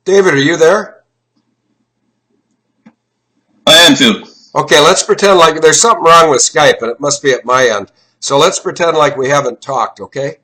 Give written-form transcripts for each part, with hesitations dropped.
David, are you there? I am, Phil. Okay, let's pretend like there's something wrong with Skype, and it must be at my end. So let's pretend like we haven't talked, okay?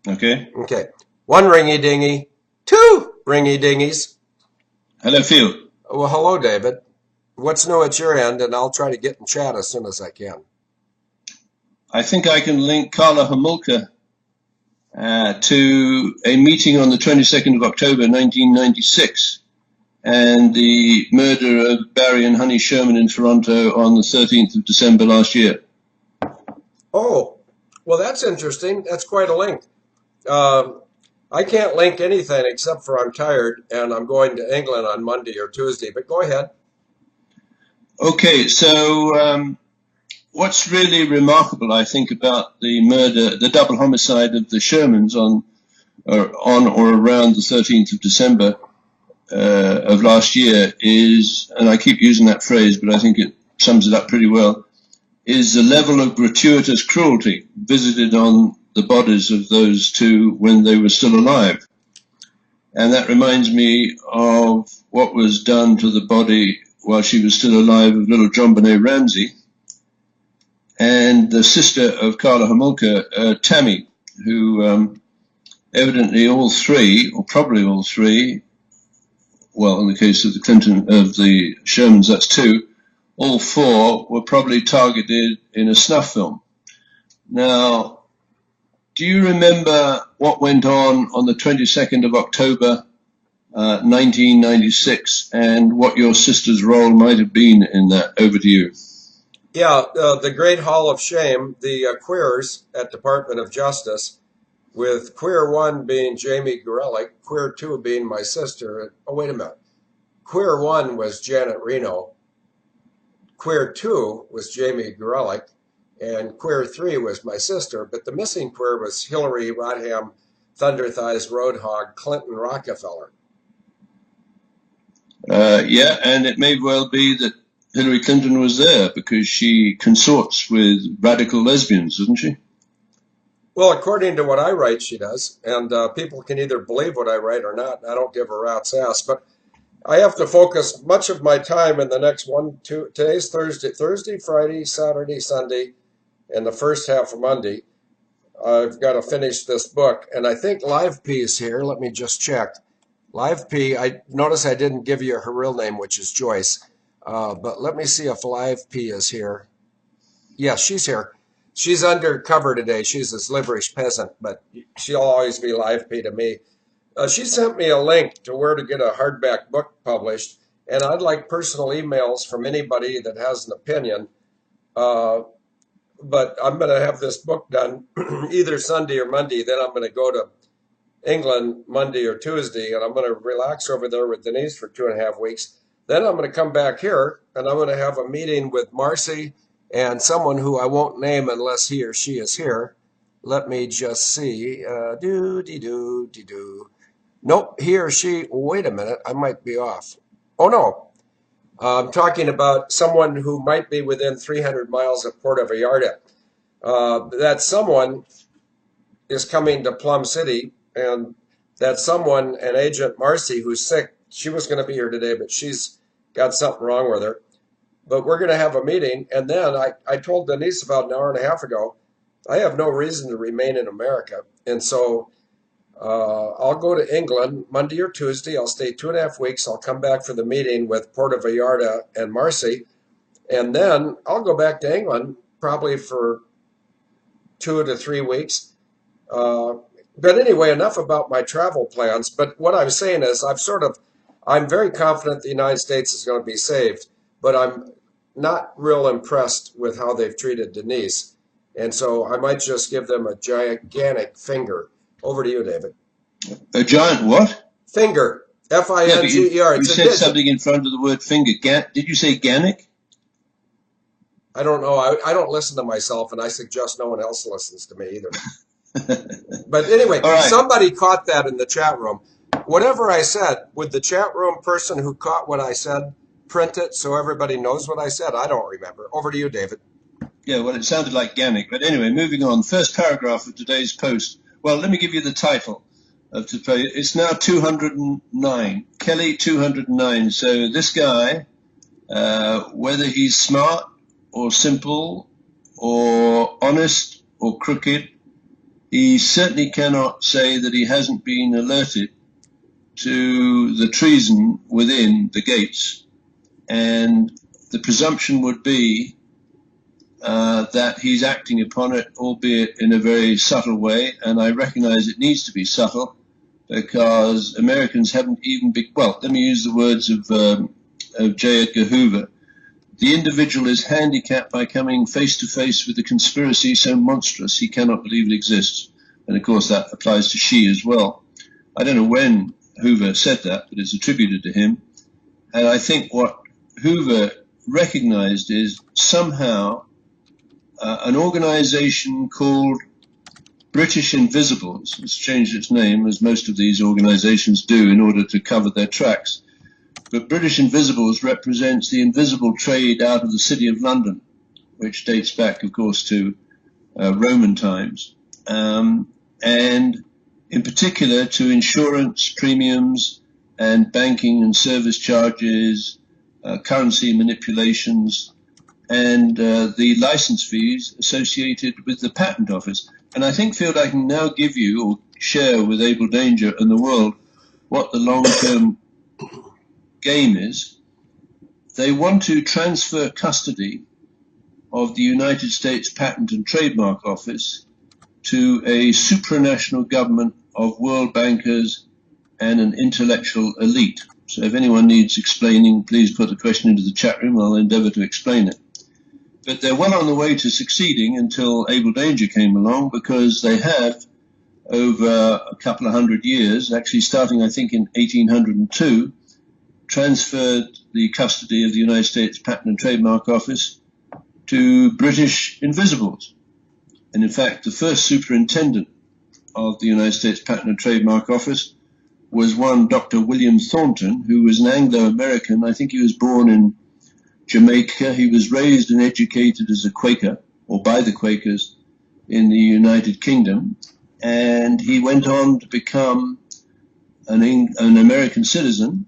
Okay. Okay. One ringy dingy, two ringy dingies. Hello, Phil. Well, hello, David. What's new at your end? And I'll try to get in chat as soon as I can. I think I can link Karla Homolka to a meeting on the 22nd of October, 1996, and the murder of Barry and Honey Sherman in Toronto on the 13th of December last year. Oh, well, that's interesting. That's quite a link. I can't link anything except for I'm tired and I'm going to England on Monday or Tuesday, but go ahead. Okay, so what's really remarkable, I think, about the murder, the double homicide of the Shermans on or around the 13th of December of last year is, and I keep using that phrase, but I think it sums it up pretty well, is the level of gratuitous cruelty visited on the bodies of those two when they were still alive. And that reminds me of what was done to the body while she was still alive of little JonBenet Ramsey and the sister of Karla Homolka, Tammy, who evidently all three, or probably all three, well, in the case of the Shermans, that's two, all four were probably targeted in a snuff film. Now, do you remember what went on the 22nd of October, 1996, and what your sister's role might have been in that? Over to you. Yeah, the Great Hall of Shame, the queers at Department of Justice, with queer one being Jamie Gorelick, queer two being my sister. Oh, wait a minute. Queer one was Janet Reno. Queer two was Jamie Gorelick. And queer three was my sister. But the missing queer was Hillary Rodham, Thunder Thighs Roadhog, Clinton Rockefeller. Yeah, and it may well be that Hillary Clinton was there because she consorts with radical lesbians, doesn't she? Well, according to what I write, she does. And people can either believe what I write or not. I don't give a rat's ass. But I have to focus much of my time in the next today's Thursday, Friday, Saturday, Sunday, and the first half of Monday. I've got to finish this book. And I think Live P is here. Let me just check. Live P, I notice I didn't give you her real name, which is Joyce. But let me see if Live P is here. Yes, she's here. She's undercover today. She's a Sliverish peasant, but she'll always be Live P to me. She sent me a link to where to get a hardback book published, and I'd like personal emails from anybody that has an opinion. But I'm going to have this book done either Sunday or Monday. Then I'm going to go to England Monday or Tuesday, and I'm going to relax over there with Denise for 2.5 weeks. Then I'm going to come back here, and I'm going to have a meeting with Marcy and someone who I won't name unless he or she is here. Let me just see. Nope, he or she. Wait a minute, I might be off. Oh, no. I'm talking about someone who might be within 300 miles of Puerto Vallarta. That someone is coming to Plum City, and that someone, an agent Marcy, who's sick, she was going to be here today, but she's got something wrong with her. But we're going to have a meeting, and then I told Denise about an hour and a half ago, I have no reason to remain in America, and so I'll go to England Monday or Tuesday. I'll stay 2.5 weeks. I'll come back for the meeting with Puerto Vallarta and Marcy, and then I'll go back to England probably for 2 to 3 weeks. But anyway, enough about my travel plans. But what I'm saying is I'm very confident the United States is going to be saved, but I'm not real impressed with how they've treated Denise. And so I might just give them a gigantic finger. Over to you, David. A giant what? Finger. F-I-N-G-E-R. You said something in front of the word finger. Did you say Gannick? I don't know. I don't listen to myself, and I suggest no one else listens to me either. But anyway, right. Somebody caught that in the chat room. Whatever I said, would the chat room person who caught what I said print it so everybody knows what I said? I don't remember. Over to you, David. Yeah, well, it sounded like Gannick. But anyway, moving on. First paragraph of today's post. Well, let me give you the title. It's now 209. Kelly 209. So this guy, whether he's smart or simple or honest or crooked, he certainly cannot say that he hasn't been alerted to the treason within the gates. And the presumption would be that he's acting upon it, albeit in a very subtle way. And I recognize it needs to be subtle because Americans haven't even been, well, let me use the words of J. Edgar Hoover. The individual is handicapped by coming face to face with a conspiracy so monstrous he cannot believe it exists. And of course that applies to Xi as well. I don't know when Hoover said that, but it's attributed to him. And I think what Hoover recognized is somehow an organization called British Invisibles, it's changed its name as most of these organizations do in order to cover their tracks. But British Invisibles represents the invisible trade out of the city of London, which dates back, of course, to Roman times, and in particular to insurance premiums and banking and service charges, currency manipulations, and the license fees associated with the Patent Office. And I think, Field, I can now give you or share with Able Danger and the world what the long-term game is. They want to transfer custody of the United States Patent and Trademark Office to a supranational government of world bankers and an intellectual elite. So if anyone needs explaining, please put the question into the chat room. I'll endeavor to explain it. But they're well on the way to succeeding until Able Danger came along, because they have, over a couple of hundred years, actually starting I think in 1802, transferred the custody of the United States Patent and Trademark Office to British Invisibles. And in fact, the first superintendent of the United States Patent and Trademark Office was one Dr. William Thornton, who was an Anglo-American. I think he was born in Jamaica. He was raised and educated as a Quaker, or by the Quakers, in the United Kingdom. And he went on to become an American citizen,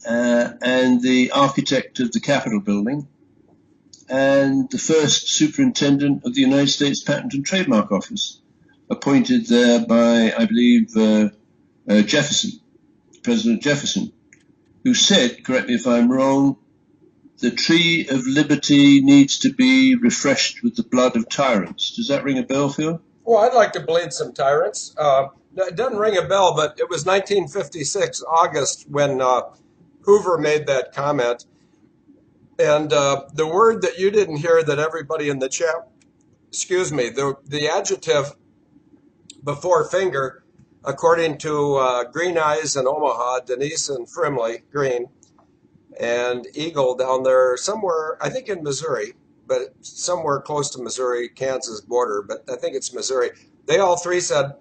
and the architect of the Capitol building, and the first superintendent of the United States Patent and Trademark Office, appointed there by, I believe, Jefferson, President Jefferson, who said, correct me if I'm wrong, the tree of liberty needs to be refreshed with the blood of tyrants. Does that ring a bell, Phil? Well, I'd like to bleed some tyrants. It doesn't ring a bell, but it was 1956, August, when Hoover made that comment. And the word that you didn't hear that everybody in the chat, the adjective before finger, according to Green Eyes in Omaha, Denise and Frimley Green, and Eagle down there somewhere, I think in Missouri, but somewhere close to Missouri, Kansas border, but I think it's Missouri. They all three said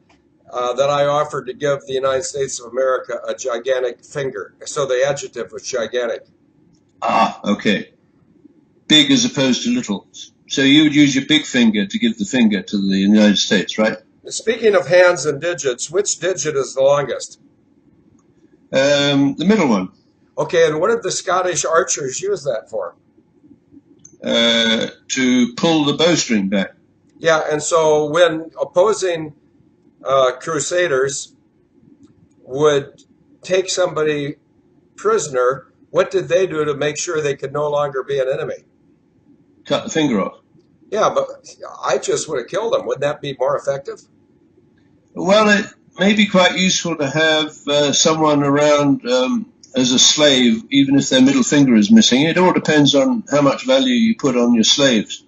that I offered to give the United States of America a gigantic finger. So the adjective was gigantic. Ah, okay. Big as opposed to little. So you would use your big finger to give the finger to the United States, right? Speaking of hands and digits, which digit is the longest? The middle one. Okay, and what did the Scottish archers use that for? To pull the bowstring back. Yeah, and so when opposing crusaders would take somebody prisoner, what did they do to make sure they could no longer be an enemy? Cut the finger off. Yeah, but I just would have killed them. Wouldn't that be more effective? Well, it may be quite useful to have someone around as a slave, even if their middle finger is missing. It all depends on how much value you put on your slaves.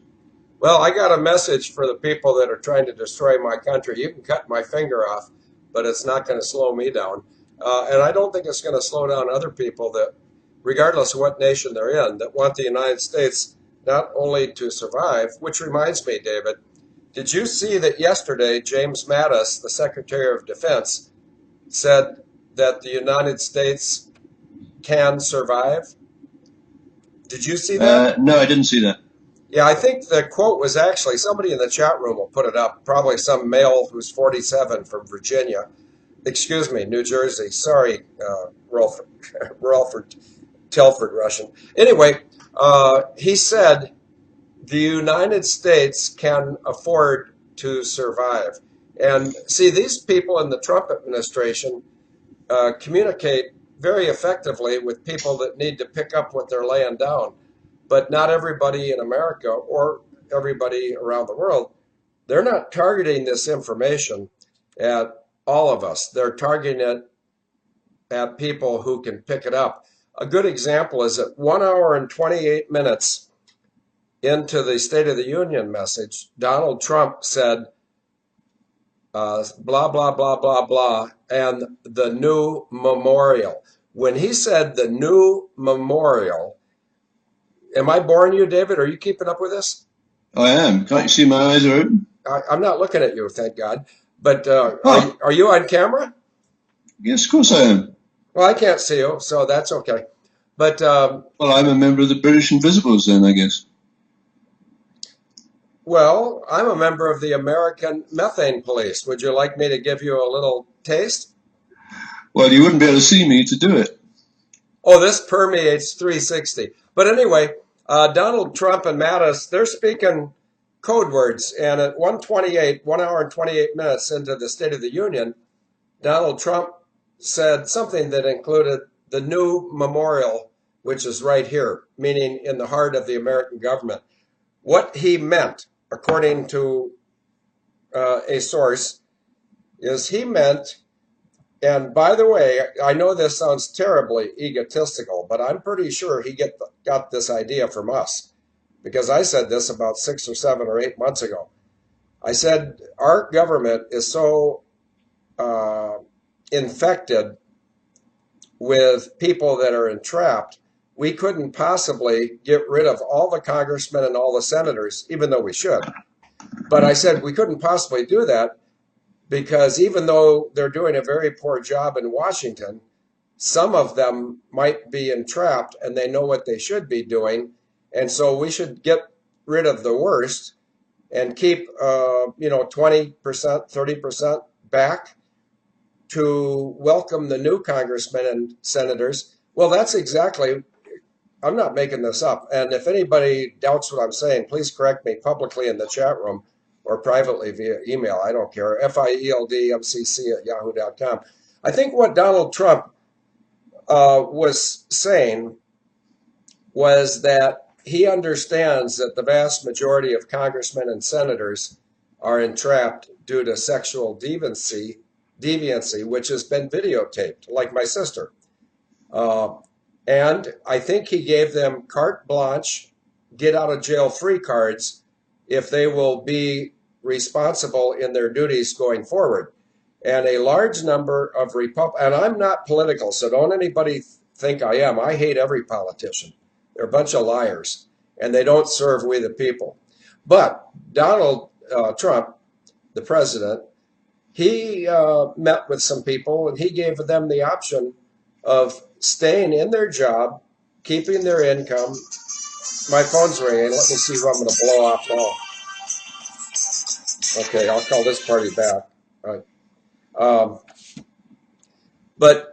Well, I got a message for the people that are trying to destroy my country. You can cut my finger off, but it's not going to slow me down. And I don't think it's going to slow down other people that, regardless of what nation they're in, that want the United States not only to survive, which reminds me, David, did you see that yesterday James Mattis, the Secretary of Defense, said that the United States can survive? Did you see that? No, I didn't see that. Yeah, I think the quote was actually, somebody in the chat room will put it up, probably some male who's 47 from Virginia, Excuse me, New Jersey. Sorry, Ralph Telford Russian. Anyway, he said the United States can afford to survive. And see, these people in the Trump administration communicate very effectively with people that need to pick up what they're laying down. But not everybody in America or everybody around the world, they're not targeting this information at all of us. They're targeting it at people who can pick it up. A good example is that 1 hour and 28 minutes into the State of the Union message, Donald Trump said, blah, blah, blah, blah, blah, and the new memorial. When he said the new memorial, am I boring you, David? Are you keeping up with this? I am. Can't you see my eyes are open? I'm not looking at you, thank God. But Oh, are you on camera? yes, of course I am. Well, I can't see you, so that's okay. But Well, I'm a member of the British Invisibles then, I guess. well, I'm a member of the American Methane Police. Would you like me to give you a little taste? Well, you wouldn't be able to see me to do it. Oh, this permeates 360. But anyway, Donald Trump and Mattis, they're speaking code words. And at 1:28, 1 hour and 28 minutes into the State of the Union, Donald Trump said something that included the new memorial, which is right here, meaning in the heart of the American government. What he meant, according to a source, is he meant, and by the way, I know this sounds terribly egotistical, but I'm pretty sure he got this idea from us because I said this about 6 or 7 or 8 months ago. I said our government is so infected with people that are entrapped, we couldn't possibly get rid of all the congressmen and all the senators, even though we should. But I said we couldn't possibly do that because even though they're doing a very poor job in Washington, some of them might be entrapped and they know what they should be doing. And so we should get rid of the worst and keep, 20%, 30% back to welcome the new congressmen and senators. Well, that's exactly, I'm not making this up. And if anybody doubts what I'm saying, please correct me publicly in the chat room or privately via email. I don't care. FIELDMCC@yahoo.com. I think what Donald Trump was saying was that he understands that the vast majority of congressmen and senators are entrapped due to sexual deviancy, which has been videotaped, like my sister. And I think he gave them carte blanche, get out of jail free cards if they will be responsible in their duties going forward. And a large number of and I'm not political, so don't anybody think I am. I hate every politician. They're a bunch of liars, and they don't serve we the people. But Donald Trump, the president, he met with some people, and he gave them the option of staying in their job, keeping their income. My phone's ringing. Let me see who I'm going to blow off now. Okay, I'll call this party back. All right. But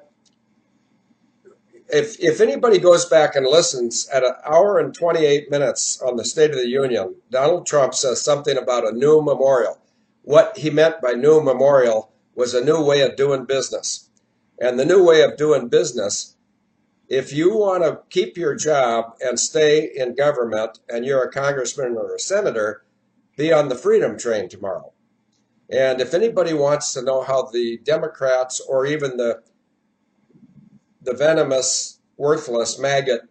if anybody goes back and listens at 1 hour and 28 minutes on the State of the Union, Donald Trump says something about a new memorial. What he meant by new memorial was a new way of doing business. And the new way of doing business, if you want to keep your job and stay in government and you're a congressman or a senator, be on the freedom train tomorrow. And if anybody wants to know how the Democrats or even the venomous, worthless maggot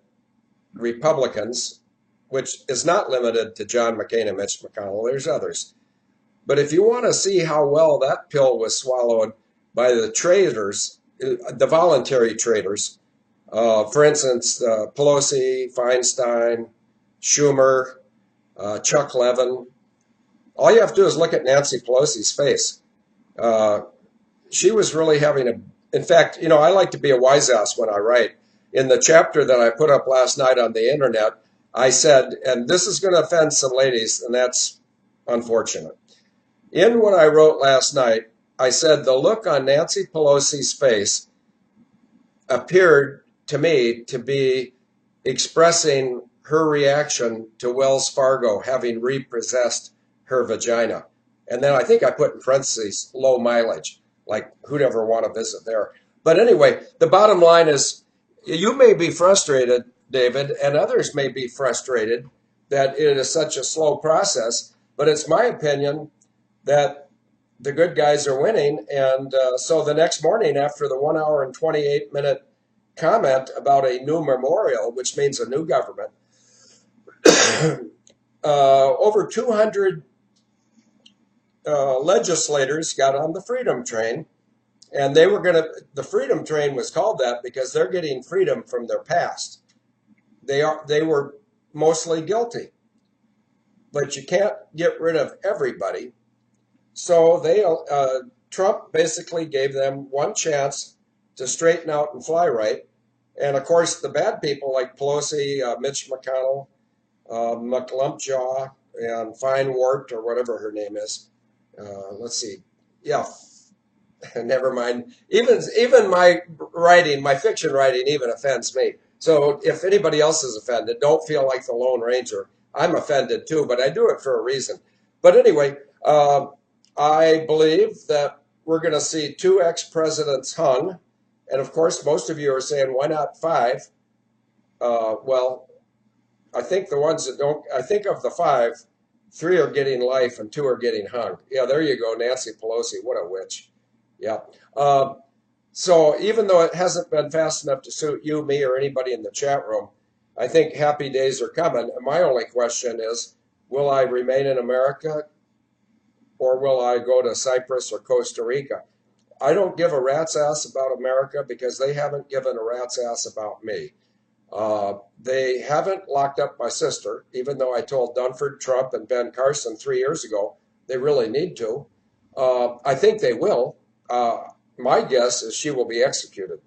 Republicans, which is not limited to John McCain and Mitch McConnell, there's others. But if you want to see how well that pill was swallowed by the traitors, the voluntary traitors, for instance, Pelosi, Feinstein, Schumer, Chuck Levin, all you have to do is look at Nancy Pelosi's face. She was really in fact, I like to be a wise ass when I write. In the chapter that I put up last night on the internet, I said, and this is going to offend some ladies, and that's unfortunate. In what I wrote last night, I said the look on Nancy Pelosi's face appeared to me to be expressing her reaction to Wells Fargo having repossessed her vagina. And then I think I put in parentheses low mileage, like who'd ever want to visit there. But anyway, the bottom line is you may be frustrated, David, and others may be frustrated that it is such a slow process, but it's my opinion that the good guys are winning. And so the next morning, after the 1 hour and 28-minute comment about a new memorial, which means a new government, over 200 legislators got on the freedom train, and the freedom train was called that because they're getting freedom from their past. They were mostly guilty, but you can't get rid of everybody. So Trump basically gave them one chance to straighten out and fly right. And of course, the bad people like Pelosi, Mitch McConnell, McLumpjaw, and Feinwart, or whatever her name is. Let's see. Yeah, never mind. Even my writing, my fiction writing, even offends me. So if anybody else is offended, don't feel like the Lone Ranger. I'm offended too, but I do it for a reason. But anyway, I believe that we're going to see 2 ex-presidents hung. And of course, most of you are saying, why not 5? Well, I think the ones that don't, I think of the 5, 3 are getting life and 2 are getting hung. Yeah, there you go, Nancy Pelosi. What a witch. Yeah. So even though it hasn't been fast enough to suit you, me, or anybody in the chat room, I think happy days are coming. And my only question is, will I remain in America or will I go to Cyprus or Costa Rica? I don't give a rat's ass about America because they haven't given a rat's ass about me. They haven't locked up my sister, even though I told Dunford, Trump, and Ben Carson 3 years ago they really need to. I think they will. My guess is she will be executed.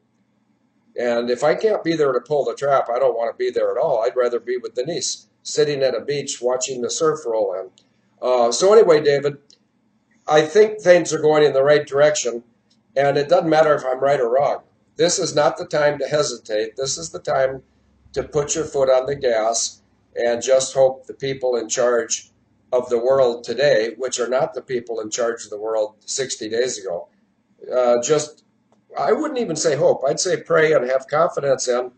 And if I can't be there to pull the trap, I don't want to be there at all. I'd rather be with Denise, sitting at a beach watching the surf roll in. So anyway, David, I think things are going in the right direction. And it doesn't matter if I'm right or wrong. This is not the time to hesitate. This is the time to put your foot on the gas and just hope the people in charge of the world today, which are not the people in charge of the world 60 days ago, I wouldn't even say hope. I'd say pray and have confidence in